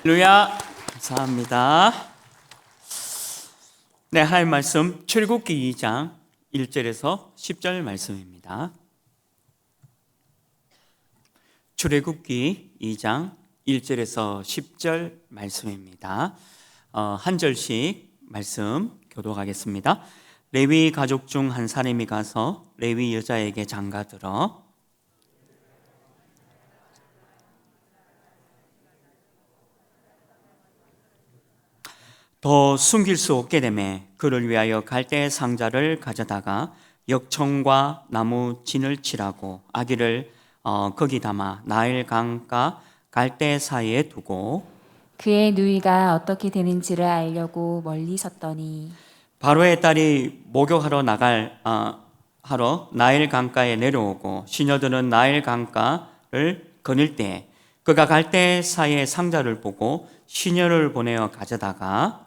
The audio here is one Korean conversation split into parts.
할렐루야. 감사합니다. 네, 하나님 말씀 출애굽기 2장 1절에서 10절 말씀입니다. 출애굽기 2장 1절에서 10절 말씀입니다. 한 절씩 말씀 교독하겠습니다. 레위 가족 중 한 사람이 가서 레위 여자에게 장가들어 더 숨길 수 없게 되매 그를 위하여 갈대 상자를 가져다가 역청과 나무 진을 칠하고 아기를 거기 담아 나일 강가 갈대 사이에 두고 그의 누이가 어떻게 되는지를 알려고 멀리 섰더니 바로의 딸이 목욕하러 하러 나일 강가에 내려오고 시녀들은 나일 강가를 거닐 때 그가 갈대 사이에 상자를 보고 시녀를 보내어 가져다가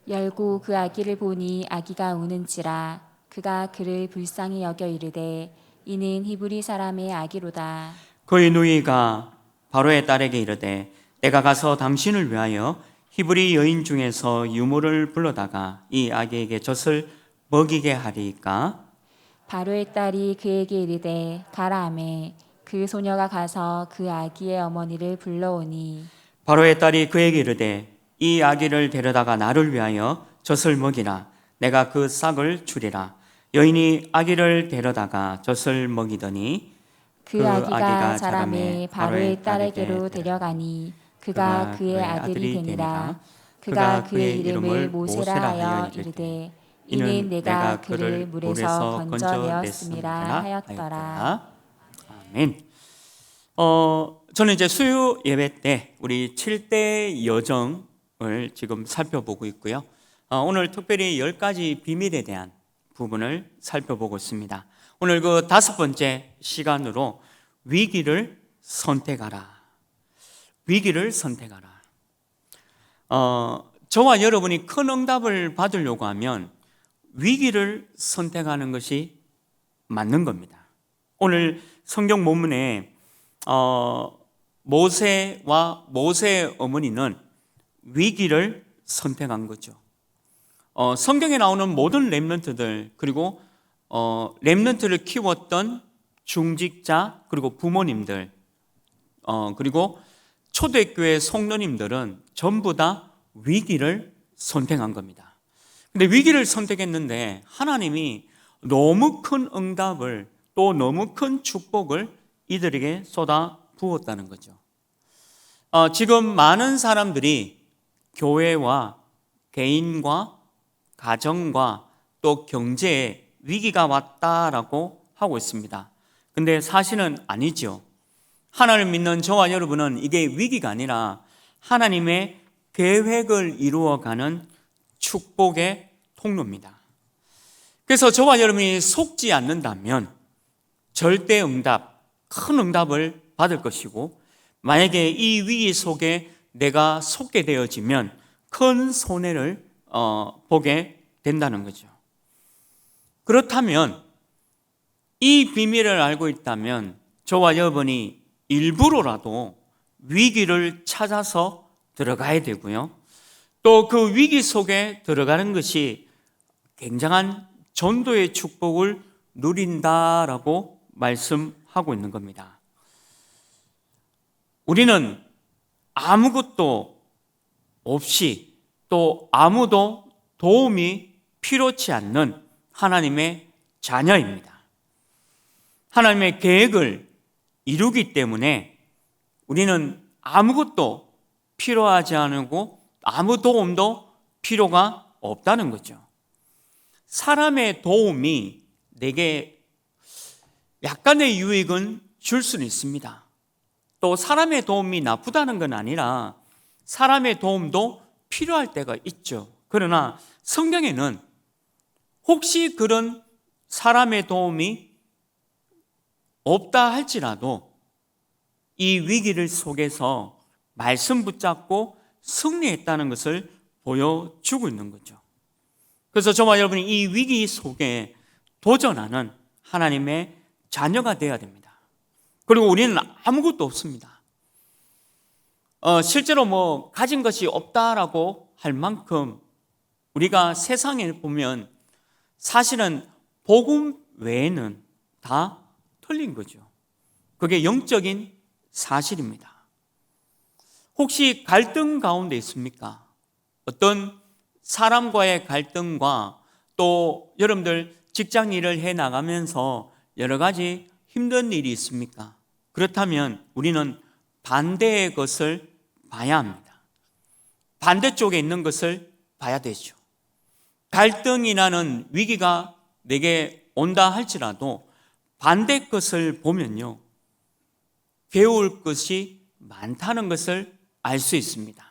열고 그 아기를 보니 아기가 우는지라 그가 그를 불쌍히 여겨 이르되 이는 히브리 사람의 아기로다. 그의 누이가 바로의 딸에게 이르되 내가 가서 당신을 위하여 히브리 여인 중에서 유모를 불러다가 이 아기에게 젖을 먹이게 하리이까. 바로의 딸이 그에게 이르되 가라 하매 그 소녀가 가서 그 아기의 어머니를 불러오니 바로의 딸이 그에게 이르되 이 아기를 데려다가 나를 위하여 젖을 먹이라. 내가 그 싹을 주리라. 여인이 아기를 데려다가 젖을 먹이더니 그 아기가 자라매 바로의 딸에게로 데려가니 그가 그의 아들이 되니라. 그가 그의 이름을 모세라 하여 이르되 이는 내가 그를 물에서 건져내었음이라 하였더라. 아멘. 저는 이제 수요 예배 때 우리 7대 여정을 지금 살펴보고 있고요. 오늘 특별히 10가지 비밀에 대한 부분을 살펴보고 있습니다. 오늘 그 5번째 시간으로 위기를 선택하라. 위기를 선택하라. 저와 여러분이 큰 응답을 받으려고 하면 위기를 선택하는 것이 맞는 겁니다. 오늘 성경 본문에 모세와 모세의 어머니는 위기를 선택한 거죠. 성경에 나오는 모든 렘넌트들 그리고 렘넌트를 키웠던 중직자 그리고 부모님들 그리고 초대교회 성도님들은 전부 다 위기를 선택한 겁니다. 근데 위기를 선택했는데 하나님이 너무 큰 응답을 또 너무 큰 축복을 이들에게 쏟아 부었다는 거죠. 지금 많은 사람들이 교회와 개인과 가정과 또 경제에 위기가 왔다라고 하고 있습니다. 근데 사실은 아니죠. 하나님을 믿는 저와 여러분은 이게 위기가 아니라 하나님의 계획을 이루어가는 축복의 통로입니다. 그래서 저와 여러분이 속지 않는다면 절대 응답, 큰 응답을 받을 것이고 만약에 이 위기 속에 내가 속게 되어지면 큰 손해를 보게 된다는 거죠. 그렇다면 이 비밀을 알고 있다면 저와 여러분이 일부러라도 위기를 찾아서 들어가야 되고요. 또 그 위기 속에 들어가는 것이 굉장한 전도의 축복을 누린다라고 말씀하고 있는 겁니다. 우리는 아무것도 없이 또 아무도 도움이 필요치 않는 하나님의 자녀입니다. 하나님의 계획을 이루기 때문에 우리는 아무것도 필요하지 않고 아무 도움도 필요가 없다는 거죠. 사람의 도움이 내게 약간의 유익은 줄 수는 있습니다. 또 사람의 도움이 나쁘다는 건 아니라 사람의 도움도 필요할 때가 있죠. 그러나 성경에는 혹시 그런 사람의 도움이 없다 할지라도 이 위기를 속에서 말씀 붙잡고 승리했다는 것을 보여주고 있는 거죠. 그래서 저와 여러분이 이 위기 속에 도전하는 하나님의 자녀가 되어야 됩니다. 그리고 우리는 아무것도 없습니다. 실제로 뭐 가진 것이 없다라고 할 만큼 우리가 세상에 보면 사실은 복음 외에는 다 틀린 거죠. 그게 영적인 사실입니다. 혹시 갈등 가운데 있습니까? 어떤 사람과의 갈등과 또 여러분들 직장 일을 해 나가면서 여러 가지 힘든 일이 있습니까? 그렇다면 우리는 반대의 것을 봐야 합니다. 반대쪽에 있는 것을 봐야 되죠. 갈등이라는 위기가 내게 온다 할지라도 반대 것을 보면요, 배울 것이 많다는 것을 알 수 있습니다.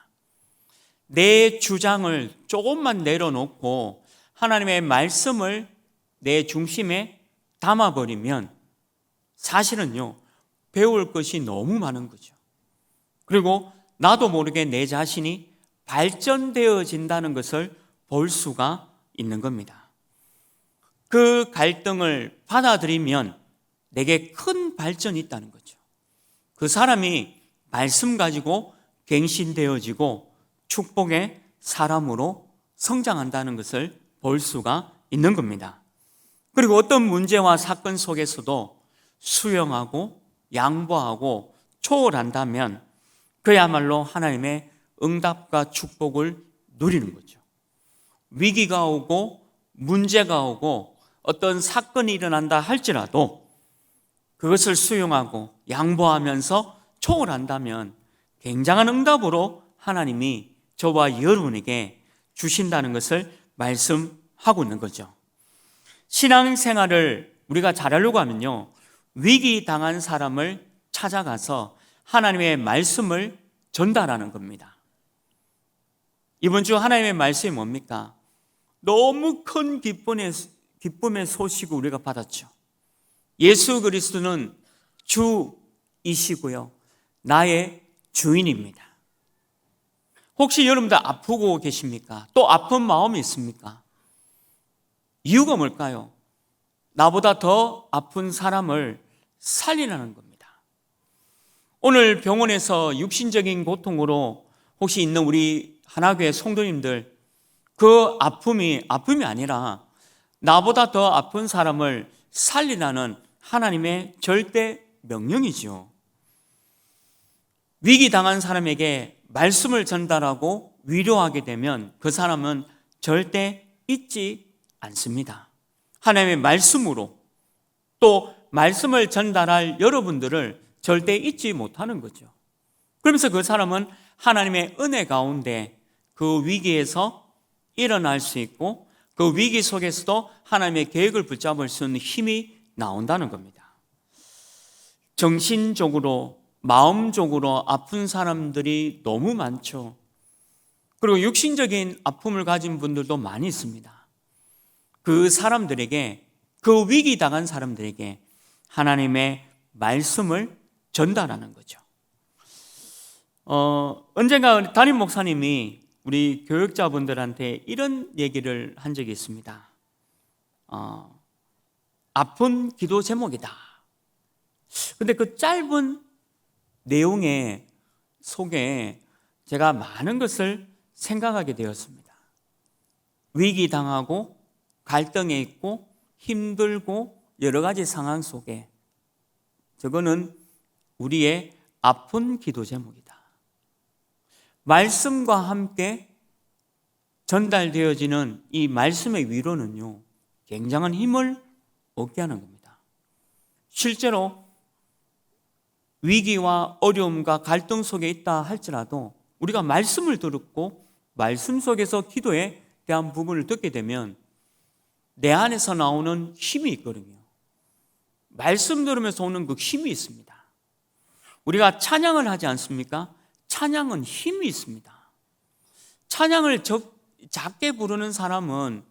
내 주장을 조금만 내려놓고 하나님의 말씀을 내 중심에 담아버리면 사실은요, 배울 것이 너무 많은 거죠. 그리고 나도 모르게 내 자신이 발전되어진다는 것을 볼 수가 있는 겁니다. 그 갈등을 받아들이면 내게 큰 발전이 있다는 거죠. 그 사람이 말씀 가지고 갱신되어지고 축복의 사람으로 성장한다는 것을 볼 수가 있는 겁니다. 그리고 어떤 문제와 사건 속에서도 수용하고 양보하고 초월한다면 그야말로 하나님의 응답과 축복을 누리는 거죠. 위기가 오고 문제가 오고 어떤 사건이 일어난다 할지라도 그것을 수용하고 양보하면서 초월한다면 굉장한 응답으로 하나님이 저와 여러분에게 주신다는 것을 말씀하고 있는 거죠. 신앙생활을 우리가 잘하려고 하면요, 위기 당한 사람을 찾아가서 하나님의 말씀을 전달하는 겁니다. 이번 주 하나님의 말씀이 뭡니까? 너무 큰 기쁨의 소식을 우리가 받았죠. 예수 그리스도는 주이시고요, 나의 주인입니다. 혹시 여러분들 아프고 계십니까? 또 아픈 마음이 있습니까? 이유가 뭘까요? 나보다 더 아픈 사람을 살리라는 겁니다. 오늘 병원에서 육신적인 고통으로 혹시 있는 우리 하나교회 성도님들, 그 아픔이 아니라 나보다 더 아픈 사람을 살리라는 하나님의 절대 명령이죠. 위기 당한 사람에게 말씀을 전달하고 위로하게 되면 그 사람은 절대 잊지 않습니다. 하나님의 말씀으로 또 말씀을 전달할 여러분들을 절대 잊지 못하는 거죠. 그러면서 그 사람은 하나님의 은혜 가운데 그 위기에서 일어날 수 있고 그 위기 속에서도 하나님의 계획을 붙잡을 수 있는 힘이 나온다는 겁니다. 정신적으로, 마음적으로 아픈 사람들이 너무 많죠. 그리고 육신적인 아픔을 가진 분들도 많이 있습니다. 그 사람들에게, 그 위기 당한 사람들에게 하나님의 말씀을 전달하는 거죠. 언젠가 담임 목사님이 우리 교육자분들한테 이런 얘기를 한 적이 있습니다. 아픈 기도 제목이다. 근데 그 짧은 내용의 속에 제가 많은 것을 생각하게 되었습니다. 위기 당하고 갈등에 있고 힘들고 여러 가지 상황 속에 저거는 우리의 아픈 기도 제목이다. 말씀과 함께 전달되어지는 이 말씀의 위로는요, 굉장한 힘을 얻게 하는 겁니다. 실제로 위기와 어려움과 갈등 속에 있다 할지라도 우리가 말씀을 들었고 말씀 속에서 기도에 대한 부분을 듣게 되면 내 안에서 나오는 힘이 있거든요. 말씀 들으면서 오는 그 힘이 있습니다. 우리가 찬양을 하지 않습니까? 찬양은 힘이 있습니다. 찬양을 작게 부르는 사람은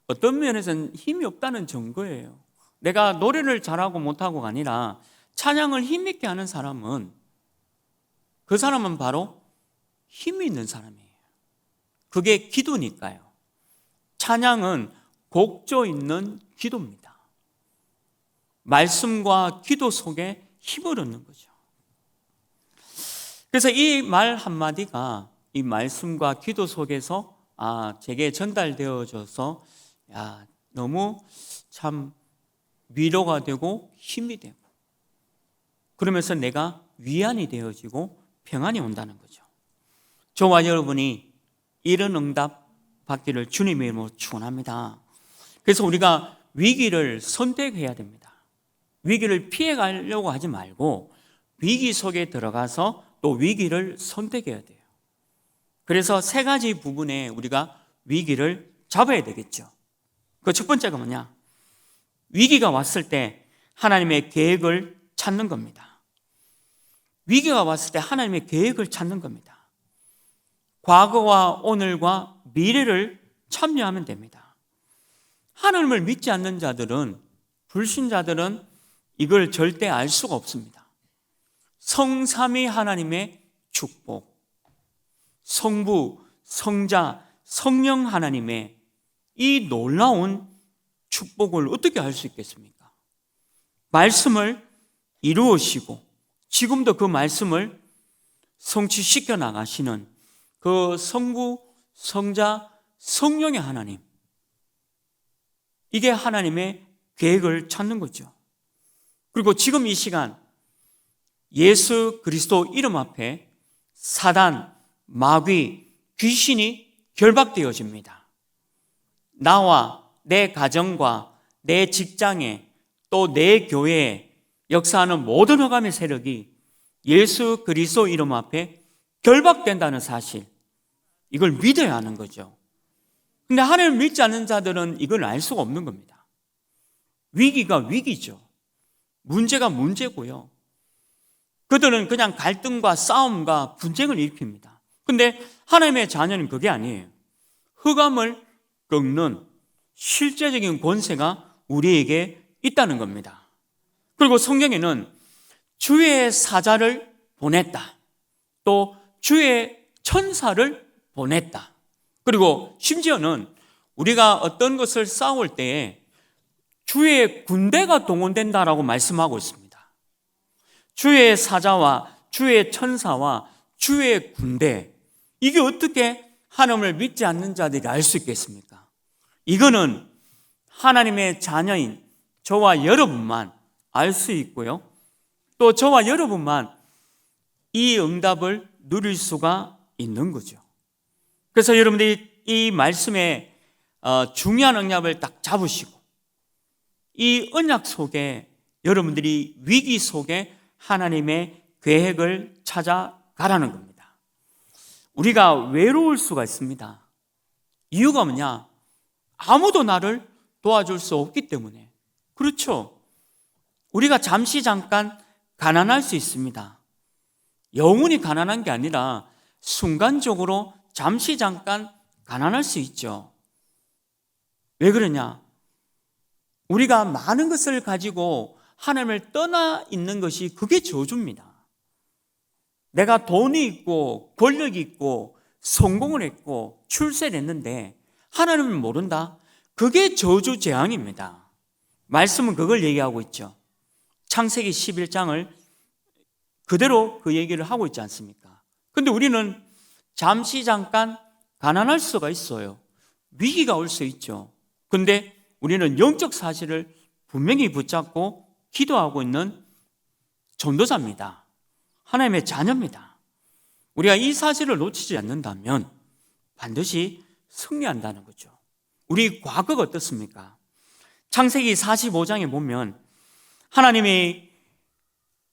어떤 면에서는 힘이 없다는 증거예요. 내가 노래를 잘하고 못하고가 아니라 찬양을 힘있게 하는 사람은 그 사람은 바로 힘이 있는 사람이에요. 그게 기도니까요. 찬양은 곡조 있는 기도입니다. 말씀과 기도 속에 힘을 얻는 거죠. 그래서 이 말 한마디가 이 말씀과 기도 속에서 제게 전달되어져서 너무 참 위로가 되고 힘이 되고, 그러면서 내가 위안이 되어지고 평안이 온다는 거죠. 저와 여러분이 이런 응답 받기를 주님의 이름으로 축원합니다. 그래서 우리가 위기를 선택해야 됩니다. 위기를 피해가려고 하지 말고 위기 속에 들어가서 또 위기를 선택해야 돼요. 그래서 세 가지 부분에 우리가 위기를 잡아야 되겠죠. 그 첫 번째가 뭐냐? 위기가 왔을 때 하나님의 계획을 찾는 겁니다. 위기가 왔을 때 하나님의 계획을 찾는 겁니다. 과거와 오늘과 미래를 참여하면 됩니다. 하나님을 믿지 않는 자들은, 불신자들은 이걸 절대 알 수가 없습니다. 성삼위 하나님의 축복, 성부, 성자, 성령 하나님의 이 놀라운 축복을 어떻게 알 수 있겠습니까? 말씀을 이루으시고 지금도 그 말씀을 성취시켜 나가시는 그 성부, 성자, 성령의 하나님, 이게 하나님의 계획을 찾는 거죠. 그리고 지금 이 시간 예수 그리스도 이름 앞에 사단, 마귀, 귀신이 결박되어집니다. 나와 내 가정과 내 직장에 또 내 교회에 역사하는 모든 흑암의 세력이 예수 그리스도 이름 앞에 결박된다는 사실, 이걸 믿어야 하는 거죠. 근데 하나님을 믿지 않는 자들은 이걸 알 수가 없는 겁니다. 위기가 위기죠. 문제가 문제고요. 그들은 그냥 갈등과 싸움과 분쟁을 일으킵니다. 근데 하나님의 자녀는 그게 아니에요. 흑암을 꺾는 실제적인 권세가 우리에게 있다는 겁니다. 그리고 성경에는 주의 사자를 보냈다, 또 주의 천사를 보냈다, 그리고 심지어는 우리가 어떤 것을 싸울 때에 주의 군대가 동원된다라고 말씀하고 있습니다. 주의 사자와 주의 천사와 주의 군대, 이게 어떻게 하나님을 믿지 않는 자들이 알 수 있겠습니까? 이거는 하나님의 자녀인 저와 여러분만 알 수 있고요, 또 저와 여러분만 이 응답을 누릴 수가 있는 거죠. 그래서 여러분들이 이 말씀의 중요한 응답을 딱 잡으시고 이 언약 속에 여러분들이 위기 속에 하나님의 계획을 찾아가라는 겁니다. 우리가 외로울 수가 있습니다. 이유가 뭐냐? 아무도 나를 도와줄 수 없기 때문에. 그렇죠. 우리가 잠시 잠깐 가난할 수 있습니다. 영원히 가난한 게 아니라 순간적으로 잠시 잠깐 가난할 수 있죠. 왜 그러냐? 우리가 많은 것을 가지고 하나님을 떠나 있는 것이 그게 저주입니다. 내가 돈이 있고 권력이 있고 성공을 했고 출세를 했는데 하나님을 모른다? 그게 저주 재앙입니다. 말씀은 그걸 얘기하고 있죠. 창세기 11장을 그대로 그 얘기를 하고 있지 않습니까? 근데 우리는 잠시 잠깐 가난할 수가 있어요. 위기가 올 수 있죠. 근데 우리는 영적 사실을 분명히 붙잡고 기도하고 있는 전도자입니다. 하나님의 자녀입니다. 우리가 이 사실을 놓치지 않는다면 반드시 승리한다는 거죠. 우리 과거가 어떻습니까? 창세기 45장에 보면 하나님이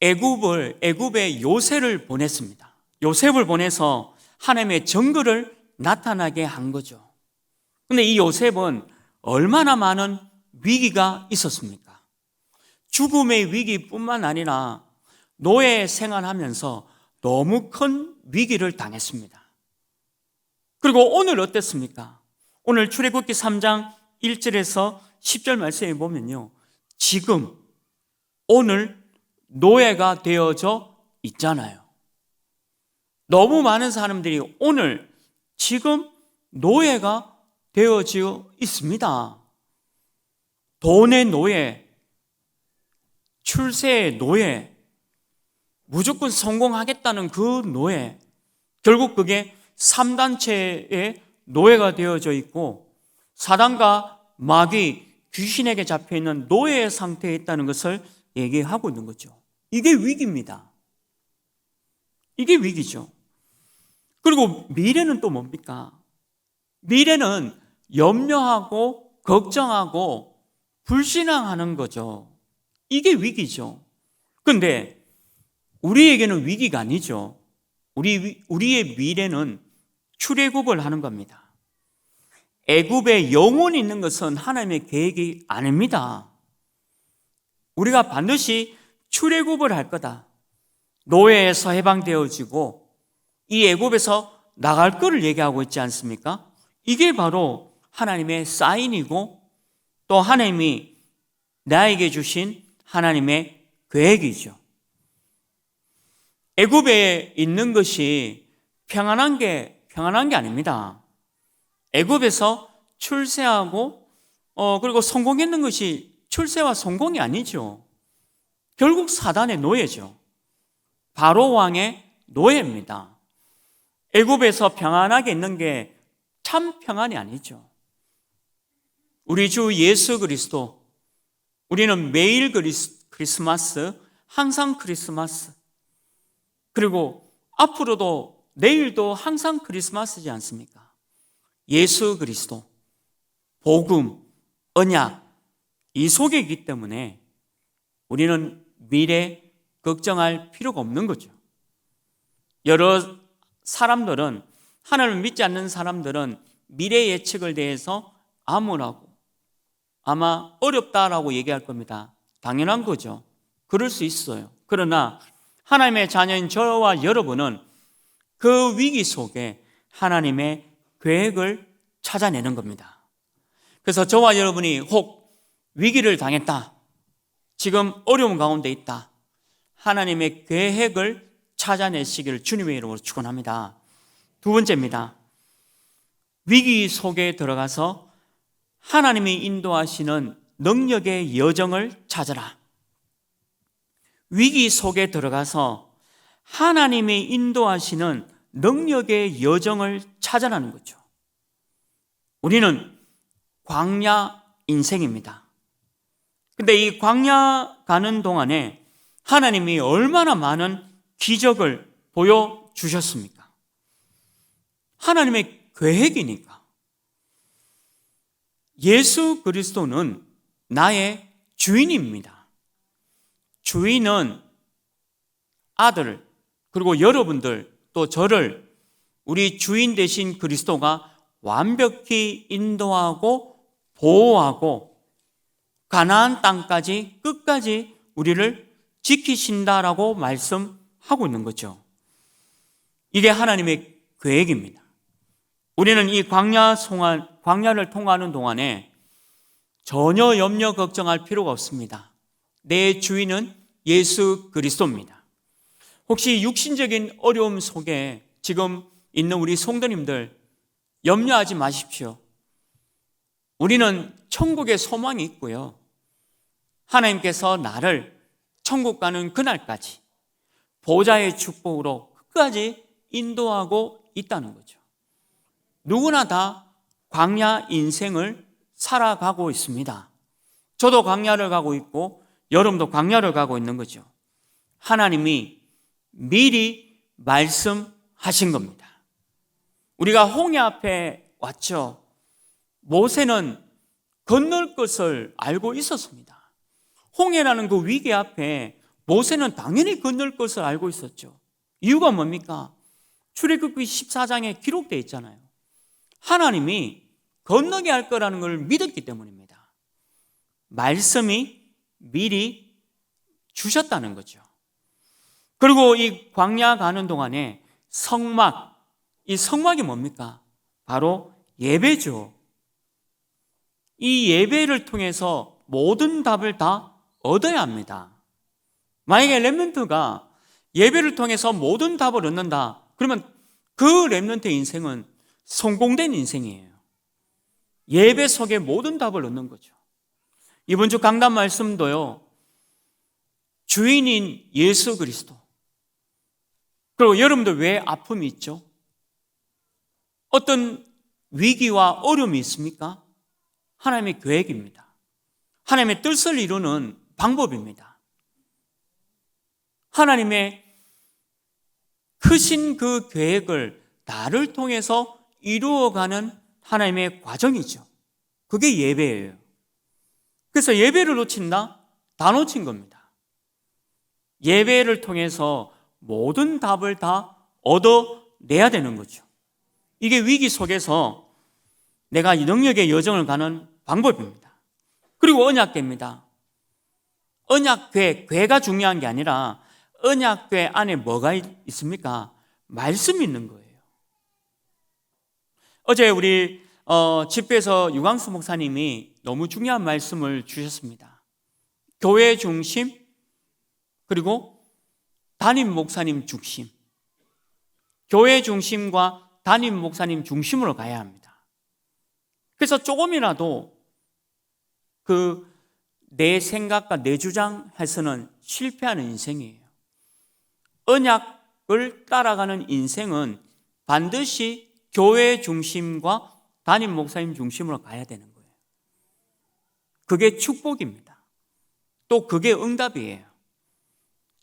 애굽에 요셉을 보냈습니다. 요셉을 보내서 하나님의 정글을 나타나게 한 거죠. 그런데 이 요셉은 얼마나 많은 위기가 있었습니까? 죽음의 위기뿐만 아니라 노예 생활하면서 너무 큰 위기를 당했습니다. 그리고 오늘 어땠습니까? 오늘 출애굽기 3장 1절에서 10절 말씀에 보면요, 지금 오늘 노예가 되어져 있잖아요. 너무 많은 사람들이 오늘 지금 노예가 되어져 있습니다. 돈의 노예, 출세의 노예, 무조건 성공하겠다는 그 노예, 결국 그게 3단체의 노예가 되어져 있고 사단과 마귀, 귀신에게 잡혀있는 노예의 상태에 있다는 것을 얘기하고 있는 거죠. 이게 위기입니다. 이게 위기죠. 그리고 미래는 또 뭡니까? 미래는 염려하고 걱정하고 불신앙하는 거죠. 이게 위기죠. 그런데 우리에게는 위기가 아니죠. 우리의 미래는 출애굽을 하는 겁니다. 애굽에 영원히 있는 것은 하나님의 계획이 아닙니다. 우리가 반드시 출애굽을 할 거다. 노예에서 해방되어지고 이 애굽에서 나갈 거를 얘기하고 있지 않습니까? 이게 바로 하나님의 사인이고 또 하나님이 나에게 주신 하나님의 계획이죠. 애굽에 있는 것이 평안한 게 아닙니다. 애굽에서 출세하고 그리고 성공했는 것이 출세와 성공이 아니죠. 결국 사단의 노예죠. 바로 왕의 노예입니다. 애굽에서 평안하게 있는 게 참 평안이 아니죠. 우리 주 예수 그리스도, 우리는 매일 크리스마스, 항상 크리스마스, 그리고 앞으로도 내일도 항상 크리스마스지 않습니까? 예수 그리스도, 복음, 언약, 이 속에 있기 때문에 우리는 미래 걱정할 필요가 없는 거죠. 여러 사람들은, 하나님을 믿지 않는 사람들은 미래 예측을 대해서 암울하고 아마 어렵다라고 얘기할 겁니다. 당연한 거죠. 그럴 수 있어요. 그러나 하나님의 자녀인 저와 여러분은 그 위기 속에 하나님의 계획을 찾아내는 겁니다. 그래서 저와 여러분이 혹 위기를 당했다, 지금 어려움 가운데 있다, 하나님의 계획을 찾아내시기를 주님의 이름으로 축원합니다. 두 번째입니다. 위기 속에 들어가서 하나님이 인도하시는 능력의 여정을 찾아라. 위기 속에 들어가서 하나님이 인도하시는 능력의 여정을 찾아라는 거죠. 우리는 광야 인생입니다. 근데 이 광야 가는 동안에 하나님이 얼마나 많은 기적을 보여주셨습니까? 하나님의 계획이니까. 예수 그리스도는 나의 주인입니다. 주인은 아들, 그리고 여러분들, 또 저를 우리 주인 되신 그리스도가 완벽히 인도하고 보호하고 가나안 땅까지 끝까지 우리를 지키신다라고 말씀하고 있는 거죠. 이게 하나님의 계획입니다. 우리는 이 광야를 통과하는 동안에 전혀 염려 걱정할 필요가 없습니다. 내 주인은 예수 그리스도입니다. 혹시 육신적인 어려움 속에 지금 있는 우리 성도님들 염려하지 마십시오. 우리는 천국의 소망이 있고요. 하나님께서 나를 천국 가는 그날까지 보좌의 축복으로 끝까지 인도하고 있다는 거죠. 누구나 다 광야 인생을 살아가고 있습니다. 저도 광야를 가고 있고 여러분도 광야를 가고 있는 거죠. 하나님이 미리 말씀하신 겁니다. 우리가 홍해 앞에 왔죠. 모세는 건널 것을 알고 있었습니다. 홍해라는 그 위기 앞에 모세는 당연히 건널 것을 알고 있었죠. 이유가 뭡니까? 출애굽기 14장에 기록되어 있잖아요. 하나님이 건너게 할 거라는 걸 믿었기 때문입니다. 말씀이 미리 주셨다는 거죠. 그리고 이 광야 가는 동안에 성막, 이 성막이 뭡니까? 바로 예배죠. 이 예배를 통해서 모든 답을 다 얻어야 합니다. 만약에 렘넌트가 예배를 통해서 모든 답을 얻는다, 그러면 그 렘넌트의 인생은 성공된 인생이에요. 예배 속에 모든 답을 얻는 거죠. 이번 주 강단 말씀도요, 주인인 예수 그리스도, 그리고 여러분들 왜 아픔이 있죠? 어떤 위기와 어려움이 있습니까? 하나님의 계획입니다. 하나님의 뜻을 이루는 방법입니다. 하나님의 크신 그 계획을 나를 통해서 이루어가는 하나님의 과정이죠. 그게 예배예요. 그래서 예배를 놓친다? 다 놓친 겁니다. 예배를 통해서 모든 답을 다 얻어내야 되는 거죠. 이게 위기 속에서 내가 이 능력의 여정을 가는 방법입니다. 그리고 언약궤입니다. 언약궤, 궤가 중요한 게 아니라 언약궤 안에 뭐가 있습니까? 말씀이 있는 거예요. 어제 우리 집회에서 유광수 목사님이 너무 중요한 말씀을 주셨습니다. 교회 중심, 그리고 담임 목사님 중심. 교회 중심과 담임 목사님 중심으로 가야 합니다. 그래서 조금이라도 내 생각과 내 주장해서는 실패하는 인생이에요. 언약을 따라가는 인생은 반드시 교회 중심과 담임 목사님 중심으로 가야 되는 거예요. 그게 축복입니다. 또 그게 응답이에요.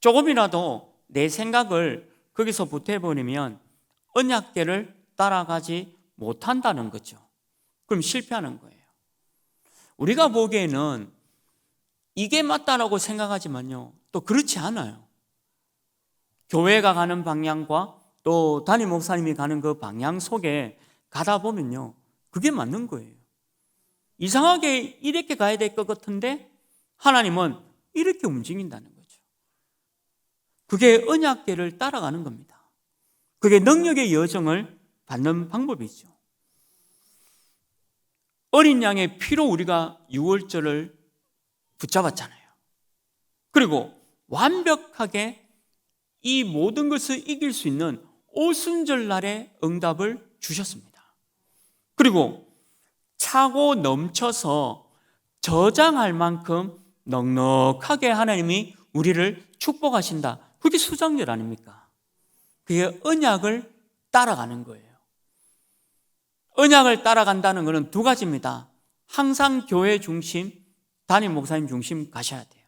조금이라도 내 생각을 거기서 보태버리면 언약궤를 따라가지 못한다는 거죠. 그럼 실패하는 거예요. 우리가 보기에는 이게 맞다라고 생각하지만요, 또 그렇지 않아요. 교회가 가는 방향과 또 담임 목사님이 가는 그 방향 속에 가다 보면요, 그게 맞는 거예요. 이상하게 이렇게 가야 될 것 같은데 하나님은 이렇게 움직인다는 거죠. 그게 언약궤를 따라가는 겁니다. 그게 능력의 여정을 받는 방법이죠. 어린 양의 피로 우리가 유월절을 붙잡았잖아요. 그리고 완벽하게 이 모든 것을 이길 수 있는 오순절날의 응답을 주셨습니다. 그리고 차고 넘쳐서 저장할 만큼 넉넉하게 하나님이 우리를 축복하신다. 그게 수장절 아닙니까? 그게 언약을 따라가는 거예요. 언약을 따라간다는 것은 두 가지입니다. 항상 교회 중심, 담임 목사님 중심 가셔야 돼요.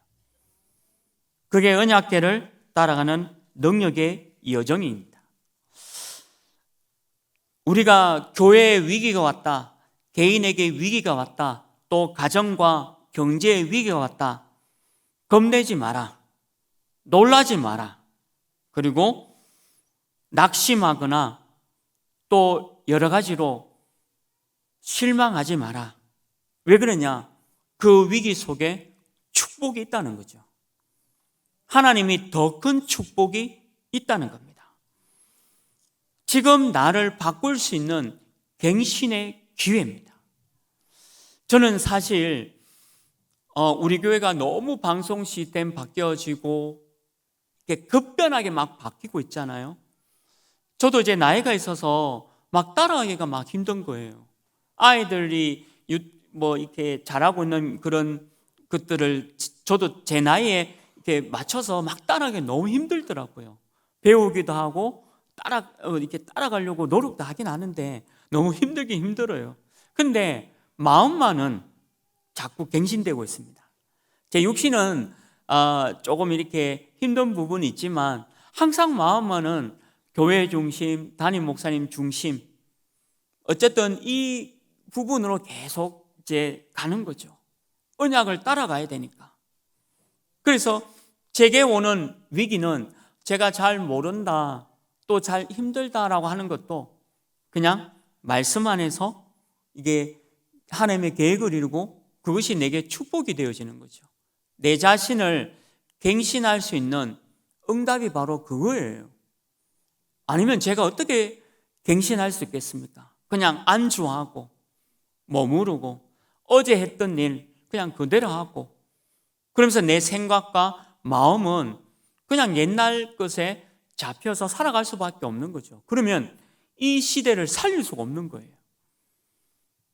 그게 언약궤를 따라가는 능력의 여정입니다. 우리가 교회에 위기가 왔다, 개인에게 위기가 왔다, 또 가정과 경제의 위기가 왔다. 겁내지 마라. 놀라지 마라. 그리고 낙심하거나 또 여러 가지로 실망하지 마라. 왜 그러냐? 그 위기 속에 축복이 있다는 거죠. 하나님이 더 큰 축복이 있다는 겁니다. 지금 나를 바꿀 수 있는 갱신의 기회입니다. 저는 사실 우리 교회가 너무 방송 시스템 바뀌어지고 급변하게 막 바뀌고 있잖아요. 저도 이제 나이가 있어서 막 따라가기가 막 힘든 거예요. 아이들이 이렇게 잘하고 있는 그런 것들을 저도 제 나이에 이렇게 맞춰서 막 따라가기 너무 힘들더라고요. 배우기도 하고 이렇게 따라가려고 노력도 하긴 하는데 너무 힘들긴 힘들어요. 근데 마음만은 자꾸 갱신되고 있습니다. 제 육신은 조금 이렇게 힘든 부분이 있지만 항상 마음만은 교회 중심, 담임 목사님 중심, 어쨌든 이 부분으로 계속 이제 가는 거죠. 언약을 따라가야 되니까. 그래서 제게 오는 위기는 제가 잘 모른다, 또 잘 힘들다라고 하는 것도 그냥 말씀 안에서 이게 하나님의 계획을 이루고 그것이 내게 축복이 되어지는 거죠. 내 자신을 갱신할 수 있는 응답이 바로 그거예요. 아니면 제가 어떻게 갱신할 수 있겠습니까? 그냥 안주하고 머무르고 어제 했던 일 그냥 그대로 하고 그러면서 내 생각과 마음은 그냥 옛날 것에 잡혀서 살아갈 수밖에 없는 거죠. 그러면 이 시대를 살릴 수가 없는 거예요.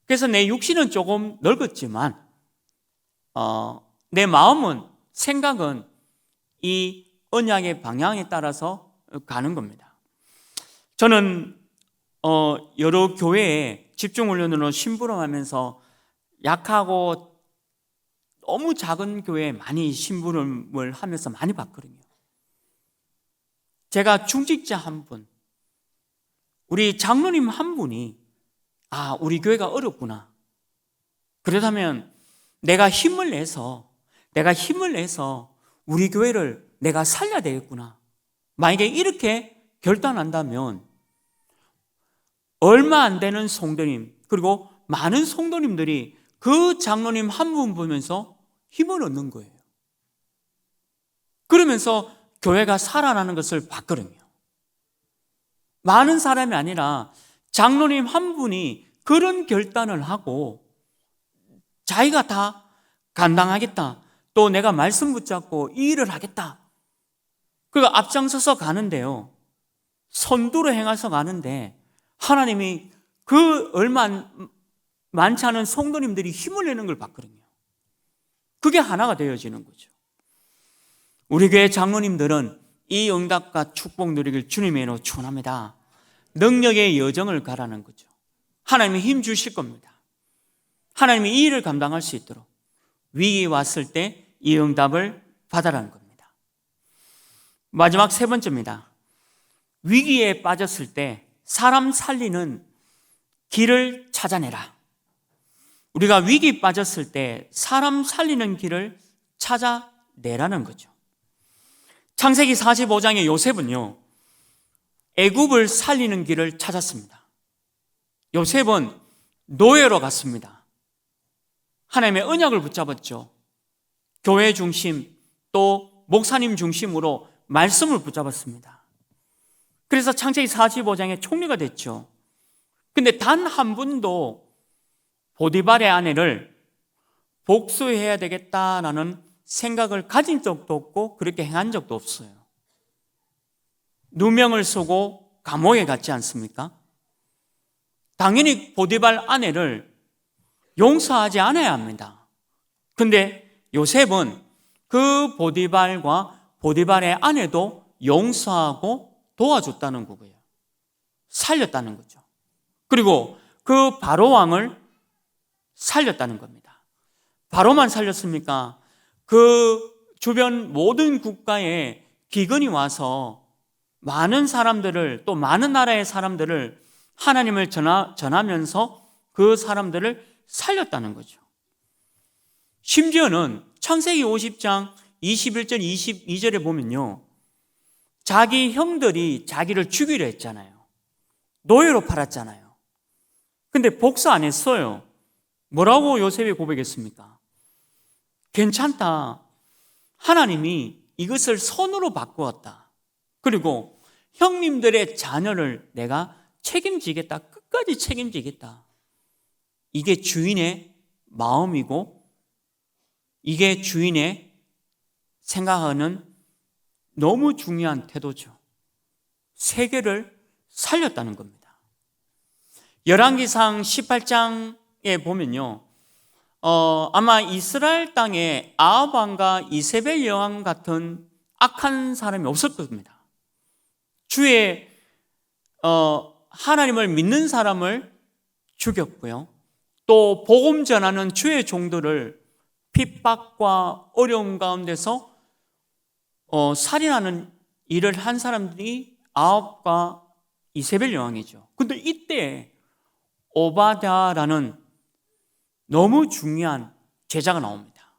그래서 내 육신은 조금 늙었지만 내 마음은, 생각은 이 언약의 방향에 따라서 가는 겁니다. 저는 여러 교회에 집중훈련으로 심부름하면서 약하고 너무 작은 교회에 많이 심부름을 하면서 많이 봤거든요. 제가 중직자 한 분, 우리 장로님 한 분이 우리 교회가 어렵구나. 그렇다면 내가 힘을 내서 우리 교회를 내가 살려야 되겠구나. 만약에 이렇게 결단한다면 얼마 안 되는 성도님, 그리고 많은 성도님들이 그 장로님 한 분 보면서 힘을 얻는 거예요. 그러면서 교회가 살아나는 것을 봤거든요. 많은 사람이 아니라 장로님 한 분이 그런 결단을 하고 자기가 다 감당하겠다. 또 내가 말씀 붙잡고 이 일을 하겠다. 그가 앞장서서 가는데요. 선두로 행해서 가는데 하나님이 그 얼마 많지 않은 성도님들이 힘을 내는 걸 봤거든요. 그게 하나가 되어지는 거죠. 우리 교회 장로님들은 이 응답과 축복 누리길 주님의 이름으로 축원합니다. 능력의 여정을 가라는 거죠. 하나님이 힘 주실 겁니다. 하나님이 이 일을 감당할 수 있도록 위기 왔을 때 이 응답을 받아라는 겁니다. 마지막 세 번째입니다. 위기에 빠졌을 때 사람 살리는 길을 찾아내라. 우리가 위기에 빠졌을 때 사람 살리는 길을 찾아내라는 거죠. 창세기 45장의 요셉은요, 애굽을 살리는 길을 찾았습니다. 요셉은 노예로 갔습니다. 하나님의 언약을 붙잡았죠. 교회 중심 또 목사님 중심으로 말씀을 붙잡았습니다. 그래서 창세기 45장의 총리가 됐죠. 근데 단 한 분도 보디발의 아내를 복수해야 되겠다라는 생각을 가진 적도 없고 그렇게 행한 적도 없어요. 누명을 쓰고 감옥에 갔지 않습니까? 당연히 보디발 아내를 용서하지 않아야 합니다. 근데 요셉은 그 보디발과 보디발의 아내도 용서하고 도와줬다는 거고요. 살렸다는 거죠. 그리고 그 바로왕을 살렸다는 겁니다. 바로만 살렸습니까? 그 주변 모든 국가에 기근이 와서 많은 사람들을, 또 많은 나라의 사람들을 하나님을 전하면서 그 사람들을 살렸다는 거죠. 심지어는 창세기 50장 21절 22절에 보면요, 자기 형들이 자기를 죽이려 했잖아요. 노예로 팔았잖아요. 근데 복수 안 했어요. 뭐라고 요셉이 고백했습니까? 괜찮다. 하나님이 이것을 선으로 바꾸었다. 그리고 형님들의 자녀를 내가 책임지겠다. 끝까지 책임지겠다. 이게 주인의 마음이고 이게 주인의 생각하는 너무 중요한 태도죠. 세계를 살렸다는 겁니다. 열왕기상 18장에 보면요, 아마 이스라엘 땅에 아합 왕과 이세벨 여왕 같은 악한 사람이 없을 겁니다. 주의 하나님을 믿는 사람을 죽였고요, 또 복음 전하는 주의 종들을 핍박과 어려움 가운데서 살인하는 일을 한 사람들이 아합과 이세벨 여왕이죠. 근데 이때 오바댜라는 너무 중요한 제자가 나옵니다.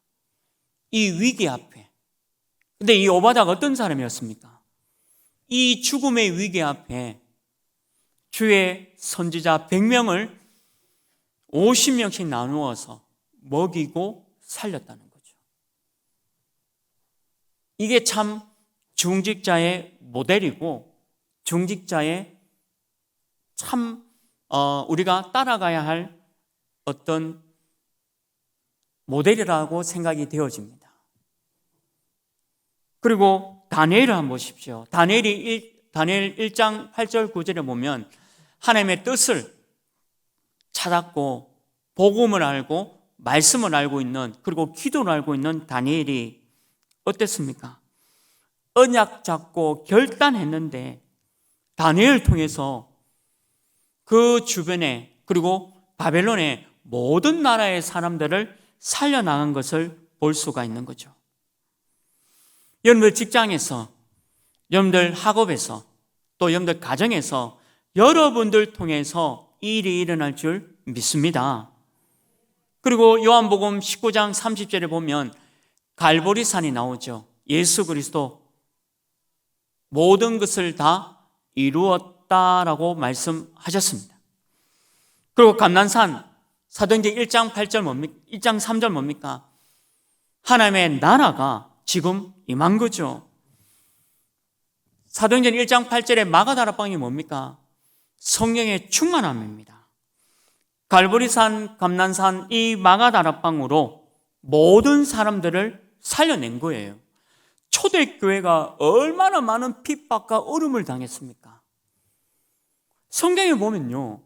이 위기 앞에. 근데 이 오바댜가 어떤 사람이었습니까? 이 죽음의 위기 앞에 주의 선지자 100명을 50명씩 나누어서 먹이고 살렸다는 거죠. 이게 참 중직자의 모델이고 중직자의 참 우리가 따라가야 할 어떤 모델이라고 생각이 되어집니다. 그리고 다니엘을 한번 보십시오. 다니엘 1장 8절 9절에 보면 하나님의 뜻을 찾았고 복음을 알고 말씀을 알고 있는, 그리고 기도를 알고 있는 다니엘이 어땠습니까? 언약 잡고 결단했는데 다니엘을 통해서 그 주변에 그리고 바벨론의 모든 나라의 사람들을 살려나간 것을 볼 수가 있는 거죠. 여러분들 직장에서, 여러분들 학업에서, 또 여러분들 가정에서 여러분들 통해서 일이 일어날 줄 믿습니다. 그리고 요한복음 19장 30절에 보면 갈보리산이 나오죠. 예수 그리스도 모든 것을 다 이루었다라고 말씀하셨습니다. 그리고 감난산 사도행전 1장 8절 뭡니까? 1장 3절 뭡니까? 하나님의 나라가 지금 임한 거죠. 사도행전 1장 8절에 마가다락방이 뭡니까? 성령의 충만함입니다. 갈보리산, 감난산 이 마가다락방으로 모든 사람들을 살려낸 거예요. 초대교회가 얼마나 많은 핍박과 어려움을 당했습니까? 성경에 보면요,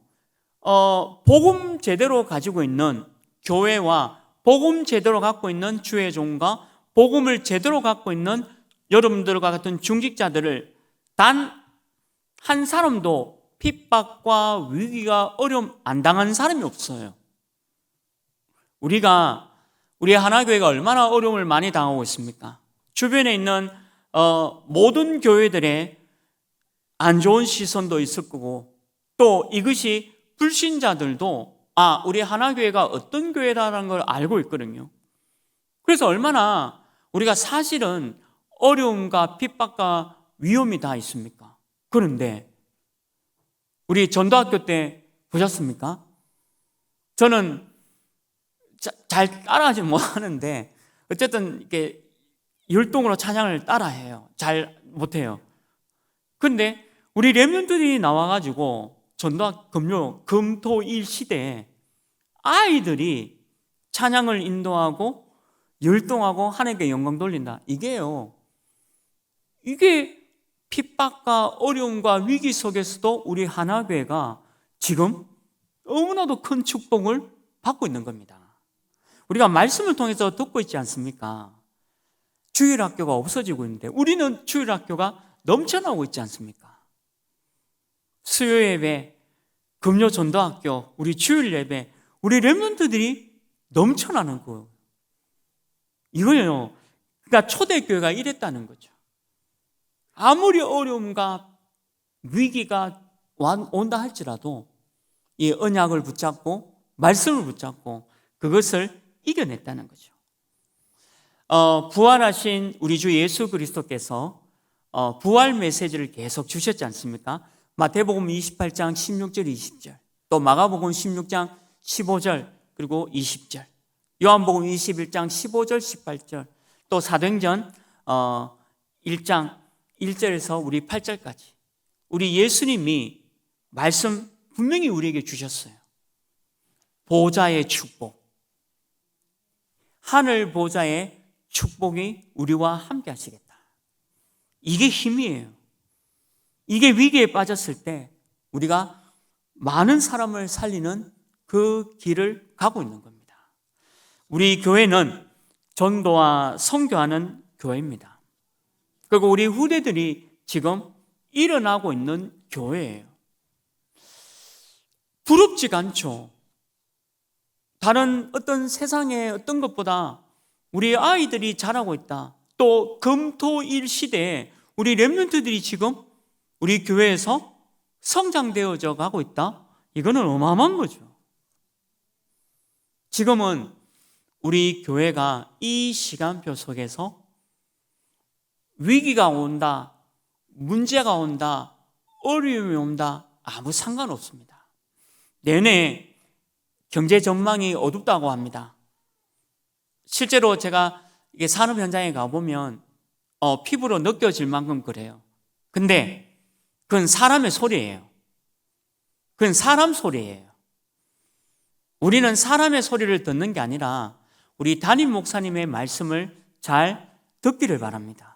복음 제대로 가지고 있는 교회와 복음 제대로 갖고 있는 주의 종과 복음을 제대로 갖고 있는 여러분들과 같은 중직자들을 단 한 사람도 핍박과 위기가 어려움 안 당한 사람이 없어요. 우리 하나교회가 얼마나 어려움을 많이 당하고 있습니까? 주변에 있는 모든 교회들의 안 좋은 시선도 있을 거고, 또 이것이 불신자들도 우리 하나교회가 어떤 교회다라는 걸 알고 있거든요. 그래서 얼마나 우리가 사실은 어려움과 핍박과 위험이 다 있습니까? 그런데 우리 전도학교 때 보셨습니까? 저는 잘 따라하지 못하는데 어쨌든 이렇게 율동으로 찬양을 따라해요. 잘 못해요. 그런데 우리 렘넌트들이 나와가지고 전도학 금토일 시대에 아이들이 찬양을 인도하고 율동하고 하나님께 영광 돌린다. 이게 핍박과 어려움과 위기 속에서도 우리 하나교회가 지금 너무나도 큰 축복을 받고 있는 겁니다. 우리가 말씀을 통해서 듣고 있지 않습니까? 주일학교가 없어지고 있는데 우리는 주일학교가 넘쳐나고 있지 않습니까? 수요 예배, 금요 전도학교, 우리 주일 예배, 우리 렘넌트들이 넘쳐나는 거예요. 이거예요. 그러니까 초대교회가 이랬다는 거죠. 아무리 어려움과 위기가 온다 할지라도 이 언약을 붙잡고 말씀을 붙잡고 그것을 이겨냈다는 거죠. 부활하신 우리 주 예수 그리스도께서 부활 메시지를 계속 주셨지 않습니까? 마태복음 28장 16절 20절, 또 마가복음 16장 15절 그리고 20절, 요한복음 21장 15절 18절, 또 사도행전 1장 1절에서 우리 8절까지 우리 예수님이 말씀 분명히 우리에게 주셨어요. 보좌의 축복, 하늘 보좌의 축복이 우리와 함께 하시겠다. 이게 힘이에요. 이게 위기에 빠졌을 때 우리가 많은 사람을 살리는 그 길을 가고 있는 겁니다. 우리 교회는 전도와 선교하는 교회입니다. 그리고 우리 후대들이 지금 일어나고 있는 교회예요. 부럽지가 않죠. 다른 어떤 세상의 어떤 것보다 우리 아이들이 자라고 있다. 또 금토일 시대에 우리 렘넌트들이 지금 우리 교회에서 성장되어져 가고 있다. 이거는 어마어마한 거죠. 지금은 우리 교회가 이 시간표 속에서 위기가 온다, 문제가 온다, 어려움이 온다, 아무 상관없습니다. 내내 경제 전망이 어둡다고 합니다. 실제로 제가 이게 산업 현장에 가보면 피부로 느껴질 만큼 그래요. 근데 그건 사람의 소리예요. 그건 사람 소리예요. 우리는 사람의 소리를 듣는 게 아니라 우리 담임 목사님의 말씀을 잘 듣기를 바랍니다.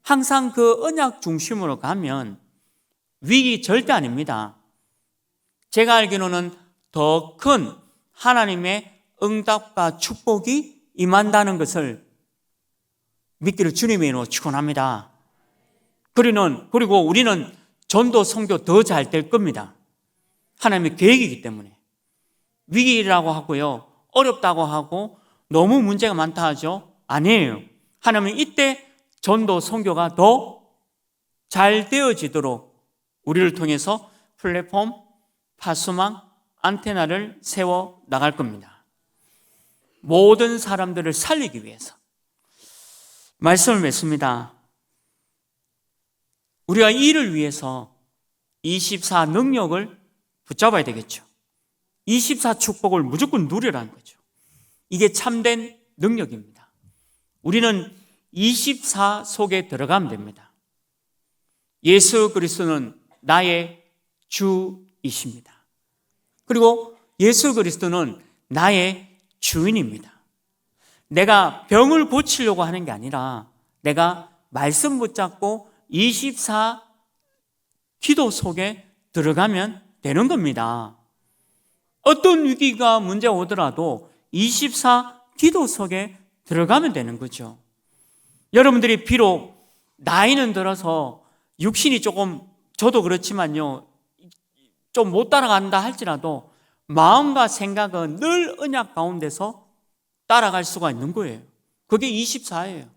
항상 그 언약 중심으로 가면 위기 절대 아닙니다. 제가 알기로는 더 큰 하나님의 응답과 축복이 임한다는 것을 믿기를 주님의 이름으로 축원합니다. 그리고 우리는 전도 선교 더 잘 될 겁니다. 하나님의 계획이기 때문에. 위기라고 하고요, 어렵다고 하고 너무 문제가 많다 하죠? 아니에요. 하나님은 이때 전도 선교가 더 잘 되어지도록 우리를 통해서 플랫폼, 파수망, 안테나를 세워 나갈 겁니다. 모든 사람들을 살리기 위해서. 말씀을 맺습니다. 우리가 이를 위해서 24 능력을 붙잡아야 되겠죠. 24 축복을 무조건 누리라는 거죠. 이게 참된 능력입니다. 우리는 24 속에 들어가면 됩니다. 예수 그리스도는 나의 주이십니다. 그리고 예수 그리스도는 나의 주인입니다. 내가 병을 고치려고 하는 게 아니라 내가 말씀 붙잡고 24 기도 속에 들어가면 되는 겁니다. 어떤 위기가 문제 오더라도 24 기도 속에 들어가면 되는 거죠. 여러분들이 비록 나이는 들어서 육신이 조금, 저도 그렇지만요, 좀 못 따라간다 할지라도 마음과 생각은 늘 언약 가운데서 따라갈 수가 있는 거예요. 그게 24예요.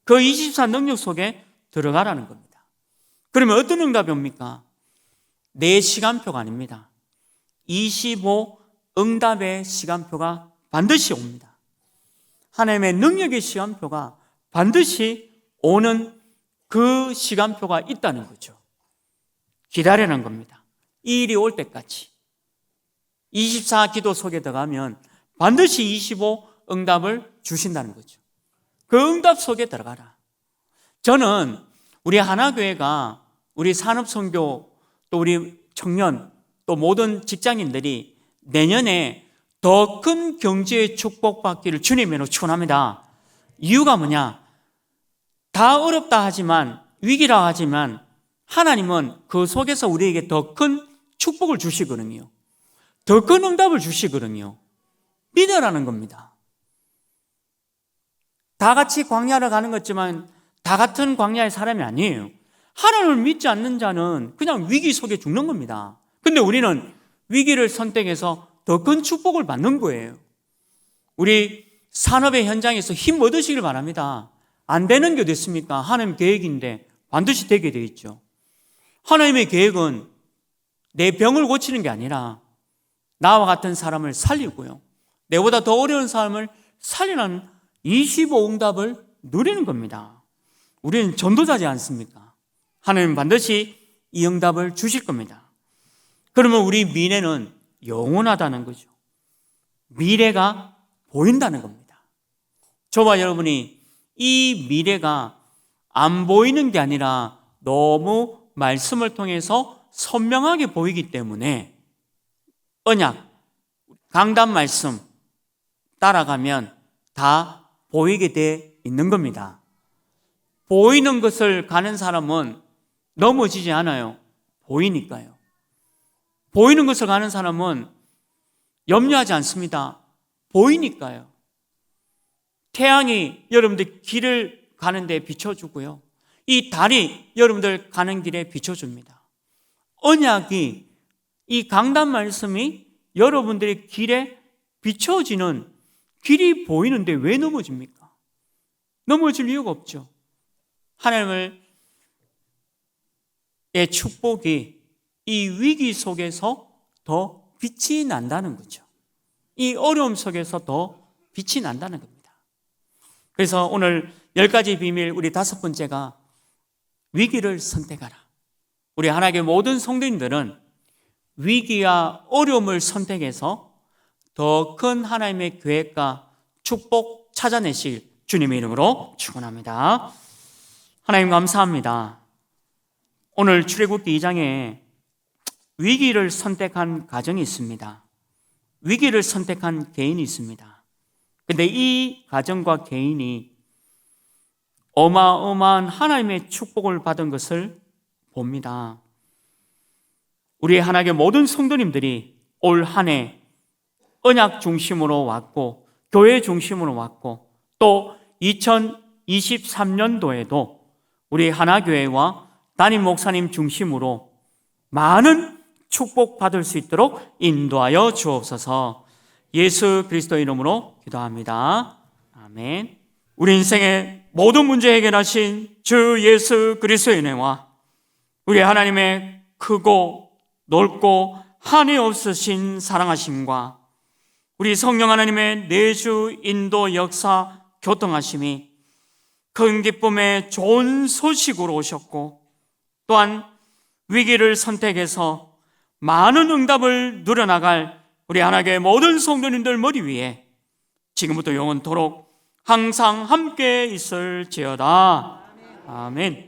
그 24 능력 속에 들어가라는 겁니다. 그러면 어떤 응답이 옵니까? 내 시간표가 아닙니다. 25 응답의 시간표가 반드시 옵니다. 하나님의 능력의 시간표가 반드시 오는 그 시간표가 있다는 거죠. 기다리라는 겁니다. 이 일이 올 때까지. 24 기도 속에 들어가면 반드시 25 응답을 주신다는 거죠. 그 응답 속에 들어가라. 저는 우리 하나교회가, 우리 산업선교, 또 우리 청년, 또 모든 직장인들이 내년에 더 큰 경제의 축복받기를 주님으로 축원합니다. 이유가 뭐냐? 다 어렵다 하지만, 위기라 하지만 하나님은 그 속에서 우리에게 더 큰 축복을 주시거든요. 더 큰 응답을 주시거든요. 믿으라는 겁니다. 다 같이 광야를 가는 것지만 다 같은 광야의 사람이 아니에요. 하나님을 믿지 않는 자는 그냥 위기 속에 죽는 겁니다. 근데 우리는 위기를 선택해서 더 큰 축복을 받는 거예요. 우리 산업의 현장에서 힘 얻으시길 바랍니다. 안 되는 게 어디 있습니까? 하나님 계획인데 반드시 되게 되어 있죠. 하나님의 계획은 내 병을 고치는 게 아니라 나와 같은 사람을 살리고요, 내보다 더 어려운 사람을 살리는 25 응답을 누리는 겁니다. 우리는 전도자지 않습니까? 하나님은 반드시 이 응답을 주실 겁니다. 그러면 우리 미래는 영원하다는 거죠. 미래가 보인다는 겁니다. 저와 여러분이 이 미래가 안 보이는 게 아니라 너무 말씀을 통해서 선명하게 보이기 때문에 언약, 강단 말씀 따라가면 다 보이게 돼 있는 겁니다. 보이는 것을 가는 사람은 넘어지지 않아요. 보이니까요. 보이는 것을 가는 사람은 염려하지 않습니다. 보이니까요. 태양이 여러분들 길을 가는데 비춰주고요, 이 달이 여러분들 가는 길에 비춰줍니다. 언약이, 이 강단 말씀이 여러분들의 길에 비춰지는, 길이 보이는데 왜 넘어집니까? 넘어질 이유가 없죠. 하나님의 축복이 이 위기 속에서 더 빛이 난다는 거죠. 이 어려움 속에서 더 빛이 난다는 겁니다. 그래서 오늘 10가지 비밀, 우리 5번째가 위기를 선택하라. 우리 하나님의 모든 성도님들은 위기와 어려움을 선택해서 더 큰 하나님의 계획과 축복 찾아내실 주님의 이름으로 축원합니다. 하나님 감사합니다. 오늘 출애굽기 2장에 위기를 선택한 가정이 있습니다. 위기를 선택한 개인이 있습니다. 그런데 이 가정과 개인이 어마어마한 하나님의 축복을 받은 것을 봅니다. 우리 하나님의 모든 성도님들이 올 한 해 언약 중심으로 왔고 교회 중심으로 왔고 또 2023년도에도 우리 하나교회와 담임 목사님 중심으로 많은 축복받을 수 있도록 인도하여 주옵소서. 예수 그리스도 이름으로 기도합니다. 아멘. 우리 인생의 모든 문제 해결하신 주 예수 그리스도의 은혜와 우리 하나님의 크고 넓고 한이 없으신 사랑하심과 우리 성령 하나님의 내주 인도 역사 교통하심이 큰 기쁨의 좋은 소식으로 오셨고, 또한 위기를 선택해서 많은 응답을 누려나갈 우리 하나님의 모든 성도님들 머리 위에 지금부터 영원토록 항상 함께 있을지어다. 아멘.